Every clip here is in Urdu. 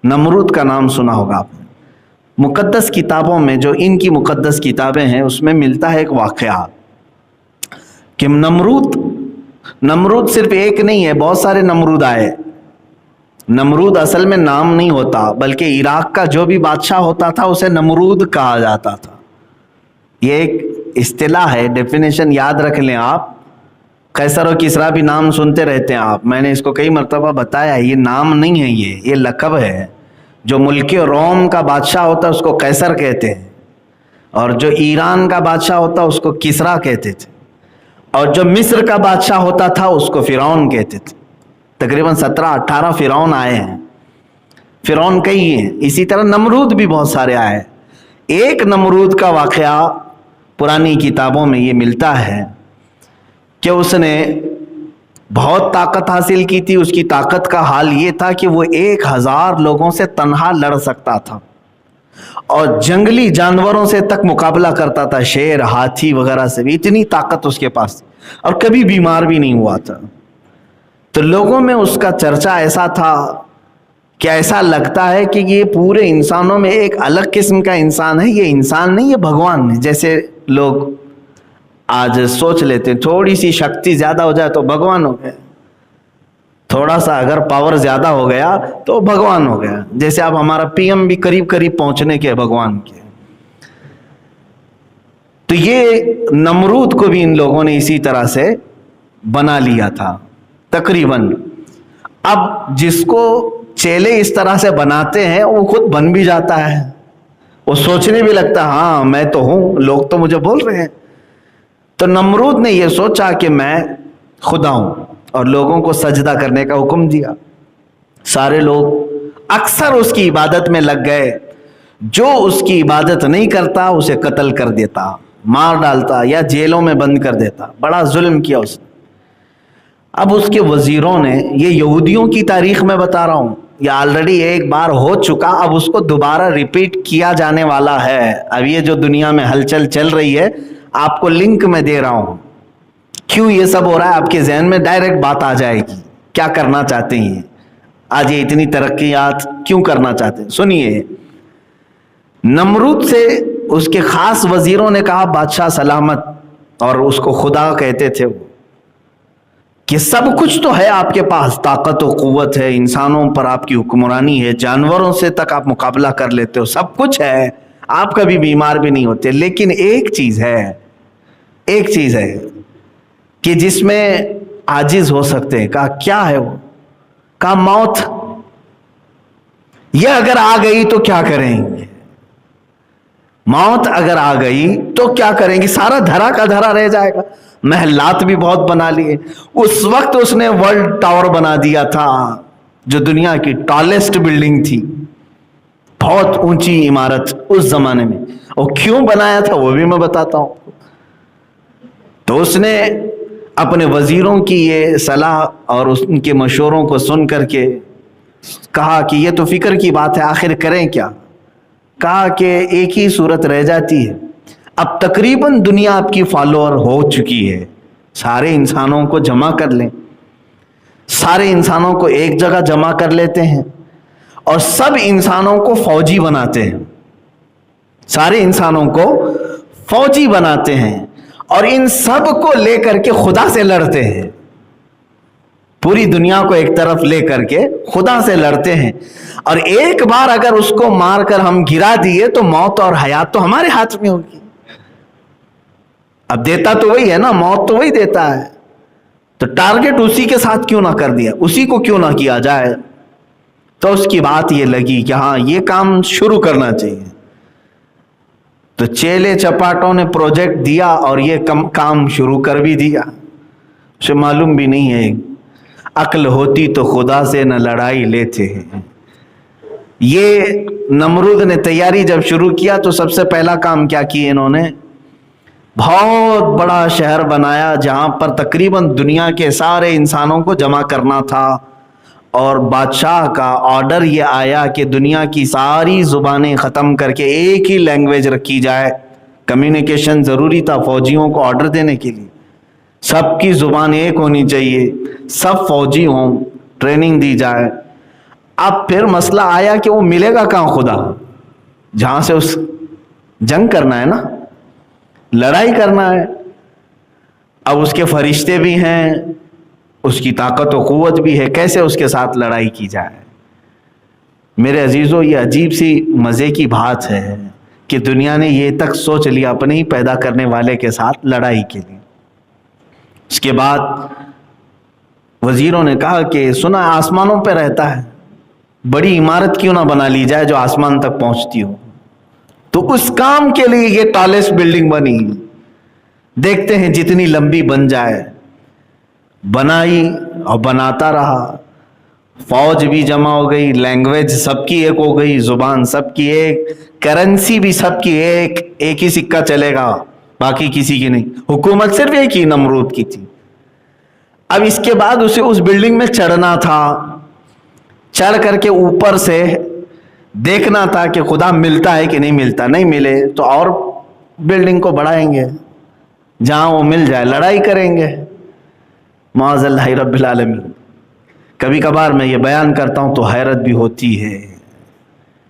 نمرود کا نام سنا ہوگا آپ نے. مقدس کتابوں میں جو ان کی مقدس کتابیں ہیں اس میں ملتا ہے ایک واقعہ کہ نمرود صرف ایک نہیں ہے، بہت سارے نمرود آئے. نمرود اصل میں نام نہیں ہوتا، بلکہ عراق کا جو بھی بادشاہ ہوتا تھا اسے نمرود کہا جاتا تھا. یہ ایک اصطلاح ہے، ڈیفینیشن یاد رکھ لیں آپ. قیصر و کسریٰ بھی نام سنتے رہتے ہیں آپ، میں نے اس کو کئی مرتبہ بتایا، یہ نام نہیں ہے، یہ لقب ہے. جو ملک روم کا بادشاہ ہوتا ہے اس کو قیصر کہتے ہیں، اور جو ایران کا بادشاہ ہوتا اس کو کسریٰ کہتے تھے، اور جو مصر کا بادشاہ ہوتا تھا اس کو فرعون کہتے تھے. تقریباً 17-18 فرعون آئے ہیں، فرعون کئی ہیں. اسی طرح نمرود بھی بہت سارے آئے. ایک نمرود کا واقعہ پرانی کتابوں میں یہ ملتا ہے کہ اس نے بہت طاقت حاصل کی تھی. اس کی طاقت کا حال یہ تھا کہ وہ 1000 لوگوں سے تنہا لڑ سکتا تھا اور جنگلی جانوروں سے تک مقابلہ کرتا تھا، شیر، ہاتھی وغیرہ سے بھی. اتنی طاقت اس کے پاس تھی اور کبھی بیمار بھی نہیں ہوا تھا. تو لوگوں میں اس کا چرچا ایسا تھا کہ ایسا لگتا ہے کہ یہ پورے انسانوں میں ایک الگ قسم کا انسان ہے. یہ انسان نہیں، یہ بھگوان ہے. جیسے لوگ آج سوچ لیتے ہیں تھوڑی سی شکتی زیادہ ہو جائے تو بھگوان ہو گیا، تھوڑا سا اگر پاور زیادہ ہو گیا تو بھگوان ہو گیا. جیسے اب ہمارا پی ایم بھی قریب پہنچنے کے بھگوان کے. تو یہ نمرود کو بھی ان لوگوں نے اسی طرح سے بنا لیا تھا تقریباً. اب جس کو چیلے اس طرح سے بناتے ہیں وہ خود بن بھی جاتا ہے، وہ سوچنے بھی لگتا ہے ہاں میں تو ہوں، لوگ تو مجھے بول رہے ہیں. تو نمرود نے یہ سوچا کہ میں خدا ہوں اور لوگوں کو سجدہ کرنے کا حکم دیا. سارے لوگ اکثر اس کی عبادت میں لگ گئے. جو اس کی عبادت نہیں کرتا اسے قتل کر دیتا، مار ڈالتا یا جیلوں میں بند کر دیتا. بڑا ظلم کیا اس نے. اب اس کے وزیروں نے، یہ یہودیوں کی تاریخ میں بتا رہا ہوں، یہ آلریڈی ایک بار ہو چکا، اب اس کو دوبارہ ریپیٹ کیا جانے والا ہے. اب یہ جو دنیا میں ہلچل چل رہی ہے آپ کو لنک میں دے رہا ہوں. کیوں یہ سب ہو رہا ہے؟ آپ کے ذہن میں ڈائریکٹ بات آ جائے گی کیا کرنا چاہتے ہیں آج یہ اتنی ترقیات کیوں کرنا چاہتے ہیں. سنیے، نمرود سے اس کے خاص وزیروں نے کہا بادشاہ سلامت، اور اس کو خدا کہتے تھے وہ، کہ سب کچھ تو ہے آپ کے پاس، طاقت و قوت ہے، انسانوں پر آپ کی حکمرانی ہے، جانوروں سے تک آپ مقابلہ کر لیتے ہو، سب کچھ ہے، آپ کبھی بیمار بھی نہیں ہوتے. لیکن ایک چیز ہے کہ جس میں عاجز ہو سکتے ہیں. کہا کیا ہے وہ؟ کہا موت. یہ اگر آ گئی تو کیا کریں گے؟ موت اگر آ گئی تو کیا کریں گے؟ سارا دھرا کا دھرا رہ جائے گا. محلات بھی بہت بنا لیے. اس وقت اس نے ورلڈ ٹاور بنا دیا تھا جو دنیا کی ٹالسٹ بلڈنگ تھی، بہت اونچی عمارت اس زمانے میں. اور کیوں بنایا تھا وہ بھی میں بتاتا ہوں. تو اس نے اپنے وزیروں کی یہ صلاح اور ان کے مشوروں کو سن کر کے کہا کہ یہ تو فکر کی بات ہے، آخر کریں کیا؟ کہا کہ ایک ہی صورت رہ جاتی ہے. اب تقریباً دنیا آپ کی فالوور ہو چکی ہے، سارے انسانوں کو جمع کر لیں، سارے انسانوں کو ایک جگہ جمع کر لیتے ہیں اور سب انسانوں کو فوجی بناتے ہیں، سارے انسانوں کو فوجی بناتے ہیں اور ان سب کو لے کر کے خدا سے لڑتے ہیں. پوری دنیا کو ایک طرف لے کر کے خدا سے لڑتے ہیں. اور ایک بار اگر اس کو مار کر ہم گرا دیے تو موت اور حیات تو ہمارے ہاتھ میں ہوگی. اب دیتا تو وہی ہے نا، موت تو وہی دیتا ہے. تو ٹارگٹ اسی کے ساتھ کیوں نہ کر دیا، اسی کو کیوں نہ کیا جائے. تو اس کی بات یہ لگی کہ ہاں یہ کام شروع کرنا چاہیے. تو چیلے چپاٹوں نے پروجیکٹ دیا اور یہ کام شروع کر بھی دیا. اسے معلوم بھی نہیں ہے، عقل ہوتی تو خدا سے نہ لڑائی لیتے ہیں. یہ نمرود نے تیاری جب شروع کیا تو سب سے پہلا کام کیا کیا انہوں نے؟ بہت بڑا شہر بنایا جہاں پر تقریباً دنیا کے سارے انسانوں کو جمع کرنا تھا. اور بادشاہ کا آرڈر یہ آیا کہ دنیا کی ساری زبانیں ختم کر کے ایک ہی لینگویج رکھی جائے. کمیونیکیشن ضروری تھا فوجیوں کو آرڈر دینے کے لیے. سب کی زبان ایک ہونی چاہیے، سب فوجی ہوں، ٹریننگ دی جائے. اب پھر مسئلہ آیا کہ وہ ملے گا کہاں خدا، جہاں سے اس جنگ کرنا ہے نا، لڑائی کرنا ہے. اب اس کے فرشتے بھی ہیں، اس کی طاقت و قوت بھی ہے، کیسے اس کے ساتھ لڑائی کی جائے؟ میرے عزیزو، یہ عجیب سی مزے کی بات ہے کہ دنیا نے یہ تک سوچ لیا اپنے ہی پیدا کرنے والے کے ساتھ لڑائی کے لیے. اس کے بعد وزیروں نے کہا کہ سنا آسمانوں پہ رہتا ہے، بڑی عمارت کیوں نہ بنا لی جائے جو آسمان تک پہنچتی ہو. تو اس کام کے لیے یہ ٹالسٹ بلڈنگ بنی. دیکھتے ہیں جتنی لمبی بن جائے. بنائی اور بناتا رہا. فوج بھی جمع ہو گئی، لینگویج سب کی ایک ہو گئی، زبان سب کی ایک، کرنسی بھی سب کی ایک ہی سکہ چلے گا، باقی کسی کی نہیں. حکومت صرف ایک ہی نمرود کی تھی. اب اس کے بعد اسے اس بلڈنگ میں چڑھنا تھا، چڑھ کر کے اوپر سے دیکھنا تھا کہ خدا ملتا ہے کہ نہیں ملتا. نہیں ملے تو اور بلڈنگ کو بڑھائیں گے، جہاں وہ مل جائے لڑائی کریں گے. معاذ اللہ رب العالمین. کبھی کبھار میں یہ بیان کرتا ہوں تو حیرت بھی ہوتی ہے،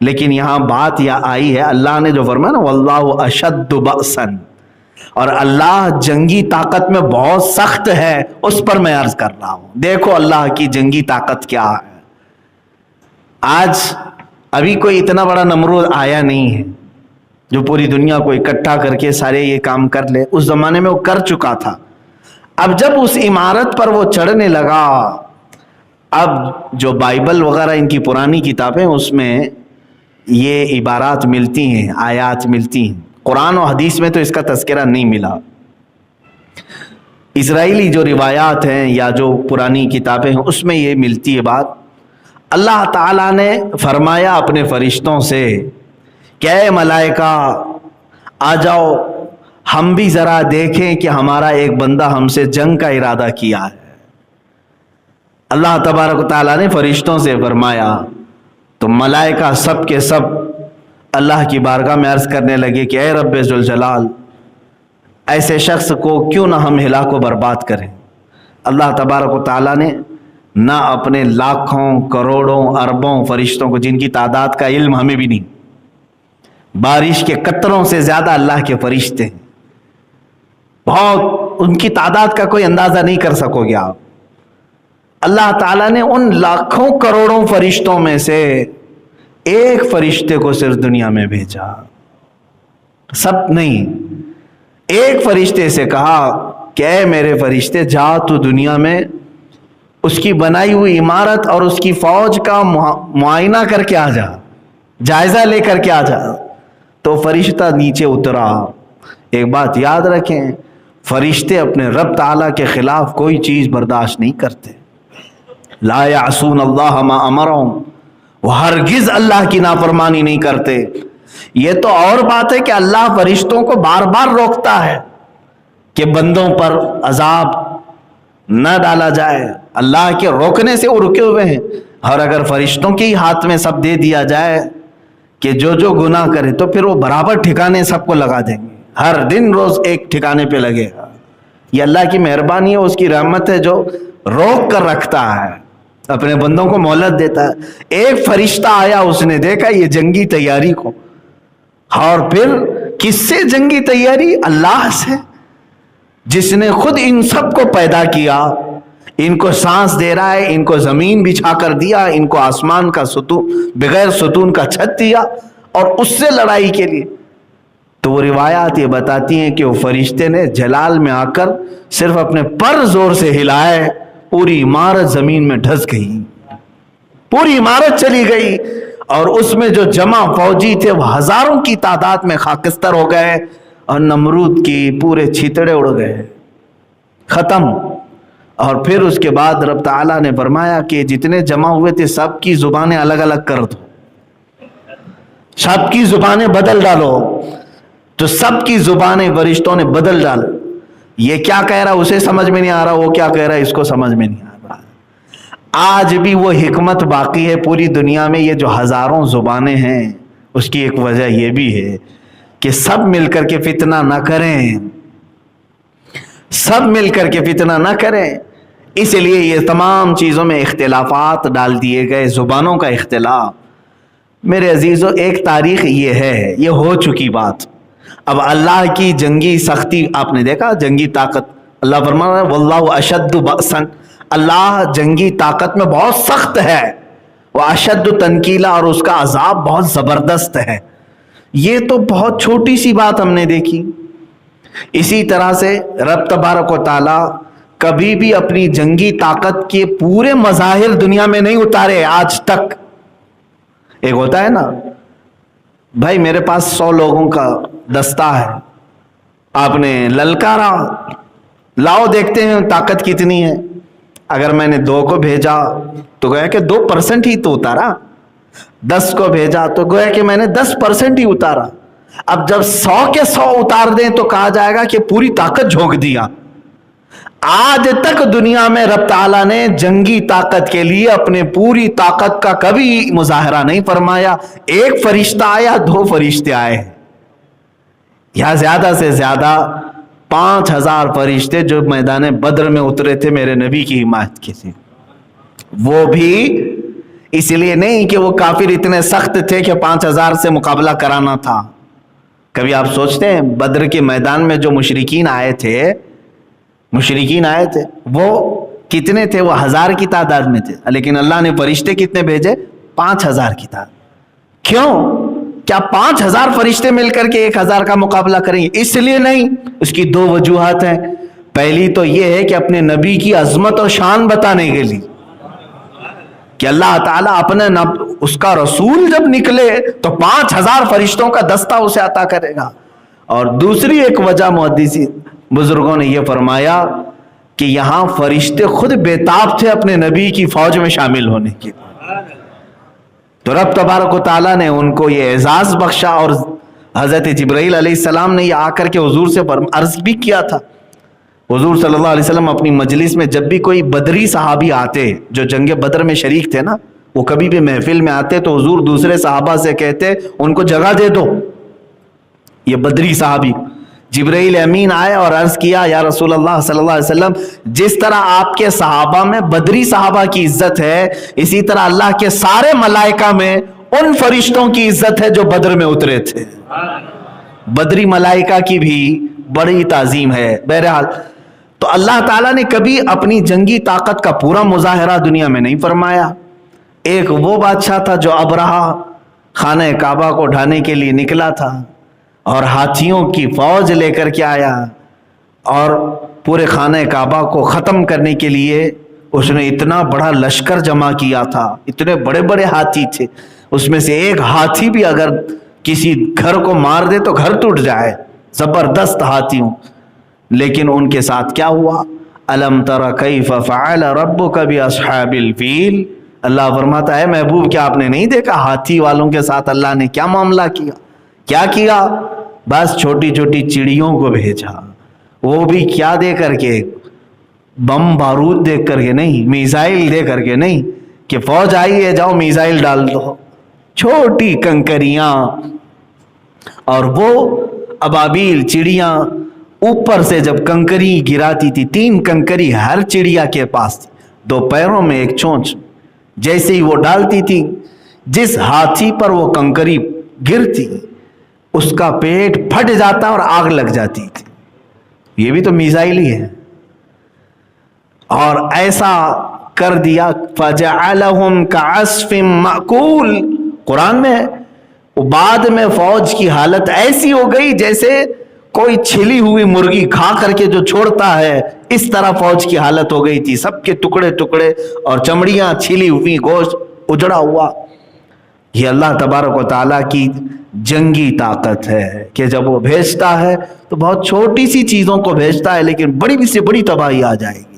لیکن یہاں بات یہ آئی ہے، اللہ نے جو فرمایا نا واللہ اشد بأسا، اور اللہ جنگی طاقت میں بہت سخت ہے، اس پر میں عرض کر رہا ہوں. دیکھو اللہ کی جنگی طاقت کیا ہے. آج ابھی کوئی اتنا بڑا نمرود آیا نہیں ہے جو پوری دنیا کو اکٹھا کر کے سارے یہ کام کر لے. اس زمانے میں وہ کر چکا تھا. اب جب اس عمارت پر وہ چڑھنے لگا، اب جو بائبل وغیرہ ان کی پرانی کتابیں اس میں یہ عبارات ملتی ہیں، آیات ملتی ہیں. قرآن و حدیث میں تو اس کا تذکرہ نہیں ملا. اسرائیلی جو روایات ہیں یا جو پرانی کتابیں ہیں اس میں یہ ملتی ہے بات. اللہ تعالیٰ نے فرمایا اپنے فرشتوں سے کہ اے ملائکہ آ جاؤ، ہم بھی ذرا دیکھیں کہ ہمارا ایک بندہ ہم سے جنگ کا ارادہ کیا ہے. اللہ تبارک و تعالیٰ نے فرشتوں سے فرمایا تو ملائکہ سب کے سب اللہ کی بارگاہ میں عرض کرنے لگے کہ اے رب ذوالجلال، ایسے شخص کو کیوں نہ ہم ہلاک و برباد کریں. اللہ تبارک و تعالیٰ نے نہ اپنے لاکھوں کروڑوں اربوں فرشتوں کو، جن کی تعداد کا علم ہمیں بھی نہیں، بارش کے قطروں سے زیادہ اللہ کے فرشتے ہیں، بہت، ان کی تعداد کا کوئی اندازہ نہیں کر سکو گے آپ. اللہ تعالیٰ نے ان لاکھوں کروڑوں فرشتوں میں سے ایک فرشتے کو صرف دنیا میں بھیجا. سب نہیں، ایک فرشتے سے کہا کہ اے میرے فرشتے جا تو دنیا میں اس کی بنائی ہوئی عمارت اور اس کی فوج کا معائنہ کر کے آ جا، جائزہ لے کر کے آ جا. تو فرشتہ نیچے اترا. ایک بات یاد رکھیں، فرشتے اپنے رب تعالیٰ کے خلاف کوئی چیز برداشت نہیں کرتے. لا یعصون اللہ ما امرہم، وہ ہرگز اللہ کی نافرمانی نہیں کرتے. یہ تو اور بات ہے کہ اللہ فرشتوں کو بار بار روکتا ہے کہ بندوں پر عذاب نہ ڈالا جائے. اللہ کے روکنے سے وہ رکے ہوئے ہیں. اور اگر فرشتوں کے ہی ہاتھ میں سب دے دیا جائے کہ جو جو گناہ کرے تو پھر وہ برابر ٹھکانے سب کو لگا دیں گے، ہر دن روز ایک ٹھکانے پہ لگے گا. یہ اللہ کی مہربانی ہے، اس کی رحمت ہے جو روک کر رکھتا ہے، اپنے بندوں کو مہلت دیتا ہے. ایک فرشتہ آیا، اس نے دیکھا یہ جنگی تیاری کو، اور پھر کس سے جنگی تیاری؟ اللہ سے، جس نے خود ان سب کو پیدا کیا، ان کو سانس دے رہا ہے، ان کو زمین بچھا کر دیا، ان کو آسمان کا ستون بغیر ستون کا چھت دیا، اور اس سے لڑائی کے لیے. تو وہ روایات یہ بتاتی ہیں کہ وہ فرشتے نے جلال میں آ کر صرف اپنے پر زور سے ہلائے، پوری عمارت زمین میں دھس گئی، پوری عمارت چلی گئی. اور اس میں جو جمع فوجی تھے وہ ہزاروں کی تعداد میں خاکستر ہو گئے، اور نمرود کی پورے چھیتڑے اڑ گئے، ختم. اور پھر اس کے بعد رب تعالیٰ نے فرمایا کہ جتنے جمع ہوئے تھے سب کی زبانیں الگ الگ کر دو، سب کی زبانیں بدل ڈالو. تو سب کی زبانیں فرشتوں نے بدل ڈال. یہ کیا کہہ رہا اسے سمجھ میں نہیں آ رہا، وہ کیا کہہ رہا ہے اس کو سمجھ میں نہیں آ رہا. آج بھی وہ حکمت باقی ہے پوری دنیا میں. یہ جو ہزاروں زبانیں ہیں اس کی ایک وجہ یہ بھی ہے کہ سب مل کر کے فتنہ نہ کریں، سب مل کر کے فتنہ نہ کریں. اس لیے یہ تمام چیزوں میں اختلافات ڈال دیے گئے، زبانوں کا اختلاف۔ میرے عزیزو، ایک تاریخ یہ ہے، یہ ہو چکی بات۔ اب اللہ کی جنگی سختی آپ نے دیکھا، جنگی طاقت، اللہ فرما رہا ہے واللہ اشد بأسا، اللہ جنگی طاقت میں بہت سخت ہے، وہ اشد تنکیلا، اور اس کا عذاب بہت زبردست ہے۔ یہ تو بہت چھوٹی سی بات ہم نے دیکھی۔ اسی طرح سے رب تبارک و تعالی کبھی بھی اپنی جنگی طاقت کے پورے مظاہر دنیا میں نہیں اتارے آج تک۔ ایک ہوتا ہے نا، بھائی میرے پاس 100 لوگوں کا دستہ ہے، آپ نے للکارا، لاؤ دیکھتے ہیں طاقت کتنی ہے۔ اگر میں نے 2 کو بھیجا تو گویا کہ 2% ہی تو اتارا، 10 کو بھیجا تو گویا کہ میں نے 10% ہی اتارا۔ اب جب 100 کے 100 اتار دیں تو کہا جائے گا کہ پوری طاقت جھونک دیا۔ آج تک دنیا میں رب تعالیٰ نے جنگی طاقت کے لیے اپنے پوری طاقت کا کبھی مظاہرہ نہیں فرمایا۔ 1 فرشتہ آیا، 2 فرشتے آئے، یا زیادہ سے زیادہ 5000 فرشتے جو میدان بدر میں اترے تھے میرے نبی کی حمایت کے تھے۔ وہ بھی اس لیے نہیں کہ وہ کافر اتنے سخت تھے کہ 5000 سے مقابلہ کرانا تھا۔ کبھی آپ سوچتے ہیں بدر کے میدان میں جو مشرکین آئے تھے وہ کتنے تھے؟ وہ 1000 کی تعداد میں تھے، لیکن اللہ نے فرشتے کتنے بھیجے؟ 5000 کی تعداد۔ کیوں؟ کیا 5000 فرشتے مل کر کے 1000 کا مقابلہ کریں گے؟ اس لیے نہیں۔ اس کی 2 وجوہات ہیں۔ پہلی تو یہ ہے کہ اپنے نبی کی عظمت اور شان بتانے کے لیے کہ اللہ تعالیٰ اپنے اس کا رسول جب نکلے تو 5000 فرشتوں کا دستہ اسے عطا کرے گا۔ اور دوسری ایک وجہ محدثین بزرگوں نے یہ فرمایا کہ یہاں فرشتے خود بےتاب تھے اپنے نبی کی فوج میں شامل ہونے کے، تو رب تبارک و تعالیٰ نے ان کو یہ اعزاز بخشا۔ اور حضرت جبرائیل علیہ السلام نے یہ آ کر کے حضور سے عرض بھی کیا تھا۔ حضور صلی اللہ علیہ وسلم اپنی مجلس میں جب بھی کوئی بدری صحابی آتے جو جنگ بدر میں شریک تھے نا، وہ کبھی بھی محفل میں آتے تو حضور دوسرے صحابہ سے کہتے ان کو جگہ دے دو۔ یہ بدری صحابی جبرائیل امین آئے اور عرض کیا یا رسول اللہ صلی اللہ علیہ وسلم، جس طرح آپ کے صحابہ میں بدری صحابہ کی عزت ہے، اسی طرح اللہ کے سارے ملائکہ میں ان فرشتوں کی عزت ہے جو بدر میں اترے تھے۔ بدری ملائکہ کی بھی بڑی تعظیم ہے۔ بہرحال تو اللہ تعالیٰ نے کبھی اپنی جنگی طاقت کا پورا مظاہرہ دنیا میں نہیں فرمایا۔ ایک وہ بادشاہ تھا جو ابرہہ خانہ کعبہ کو ڈھانے کے لیے نکلا تھا اور ہاتھیوں کی فوج لے کر کے آیا، اور پورے خانہ کعبہ کو ختم کرنے کے لیے اس نے اتنا بڑا لشکر جمع کیا تھا، اتنے بڑے بڑے ہاتھی تھے، اس میں سے ایک ہاتھی بھی اگر کسی گھر کو مار دے تو گھر ٹوٹ جائے، زبردست ہاتھیوں۔ لیکن ان کے ساتھ کیا ہوا؟ الم تر کیف فعل ربک باصحاب الفیل، اللہ فرماتا ہے محبوب کیا آپ نے نہیں دیکھا ہاتھی والوں کے ساتھ اللہ نے کیا معاملہ کیا؟ کیا کیا؟ بس چھوٹی چھوٹی چڑیوں کو بھیجا، وہ بھی کیا دے کر کے؟ بم بارود دے کر کے نہیں، میزائل دے کر کے نہیں کہ فوج آئی ہے جاؤ میزائل ڈال دو، چھوٹی کنکریاں، اور وہ ابابیل چڑیاں اوپر سے جب کنکری گراتی تھی، 3 کنکری ہر چڑیا کے پاس تھی، 2 پیروں میں 1 چونچ، جیسے ہی وہ ڈالتی تھی جس ہاتھی پر وہ کنکری گرتی اس کا پیٹ پھٹ جاتا اور آگ لگ جاتی تھی۔ یہ بھی تو میزائل ہی ہے۔ اور ایسا کر دیا فَجَعَلَهُمْ كَعَصْفٍ مَأْكُولٍ، قرآن میں بعد میں فوج کی حالت ایسی ہو گئی جیسے کوئی چھلی ہوئی مرغی کھا کر کے جو چھوڑتا ہے، اس طرح فوج کی حالت ہو گئی تھی، سب کے ٹکڑے ٹکڑے اور چمڑیاں چھلی ہوئی، گوشت اجڑا ہوا۔ یہ اللہ تبارک و تعالیٰ کی جنگی طاقت ہے کہ جب وہ بھیجتا ہے تو بہت چھوٹی سی چیزوں کو بھیجتا ہے لیکن بڑی سے بڑی تباہی آ جائے گی۔